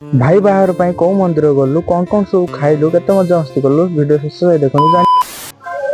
भाई बाहर पाई कौ मंदिर गलु कौन कौन सब खाइलु केते मजा मस्ती कलु वीडियो शेष देखु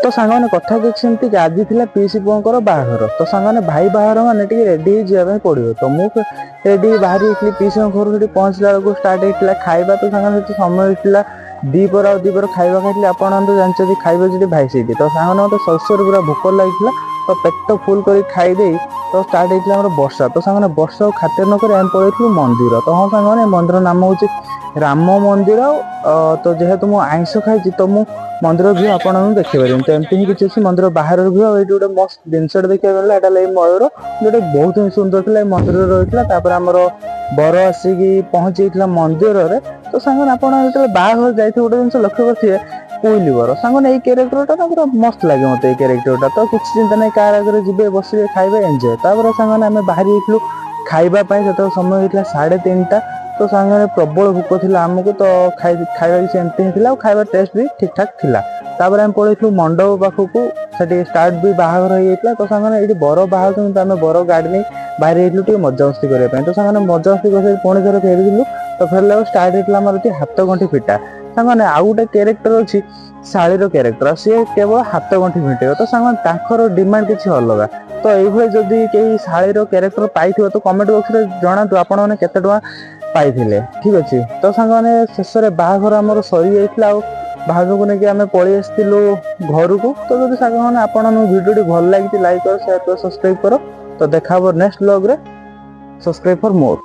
तो सांग मैंने कथा कि आज थी पीसी पुओं बाहर तो सांग मैंने भाई बाहर मैंने रेडी जावाई पड़ो तो मुझे रेडी बाहरी पीसी घर पहुँचला बेलू स्टार्ट होता खाଇବା तो सांग समय होता दीपर खाଇବା खाई आपन तो जानते खाइबे जी भाई सीटी तो सांग मत शौर पूरा भोक लगी तो पेट फुल कर खाईदे तो स्टार्ट होता वर्षा तो सांग वर्षा खातिर नक आम पलू मंदिर तो हाँ सांग मंदिर नाम हूँ राम मंदिर तो जेहेतु मुझे आइंष खाई तो मुझे मंदिर भ्यू आप देखिए तो एमती ही किसी अच्छी मंदिर बाहर भ्यू ये गोटे मस्त जिनस देखा गला यहाँ मयूर जोटे बहुत ही सुंदर था मंदिर रही है आमर बर आसिक पहुँची मंदिर में तो सांग आप बाहर जाए गोटे जिन लक्ष्य करेंगे कोईली बर सांग ये क्यारेक्टरटा ना पूरा मस्त लगे मत ये क्यारेक्टरटा तो किसी चिंता नहीं कार आगे जी बस खाइबे एंजय तापर सांग आम बाहरी खाइबापी से समय होता 3:30 तो सांग प्रबल भोक थी आमको तो खाଇବା किसी एमती ही थी खाଇବା टेस्ट भी ठीक ठाक थिला तापर आम पड़े मंडप पाखक से स्टार्ट भी बाहर होता तो सांग ये बर बाहर तो आम बर गाड़ी नहीं बाहर टे मजा मस्ती करने तो सांग मजा मस्ती कर पुणी थोड़े फेरिलु तो फेरला स्टार्ट होता आम हाथ गंठी फिटा सांग आउ गोटे क्यारेक्टर अच्छी शाढ़ीर क्यारेक्टर सी केवल हाथ गंठी फिटेब तो सांग डिमांड किसी अलग तो ये जदि कहीं शाढ़ीर क्यारेक्टर पाई तो कमेंट बॉक्स में जनातु आपण मैंने केते टଙ୍କା पाई ठीक अच्छे तो सांग मैंने शेष में बाहाघर आमर सरी जाइए बाहाघर को लेकिन आम पलि आसलु घर को तो जब सांग मैंने आपड़ भिडियो भल लगी लाइक कर शेयर कर सब्सक्राइब कर तो देखा नेक्स्ट व्लॉग रे सब्सक्राइब फॉर मोर।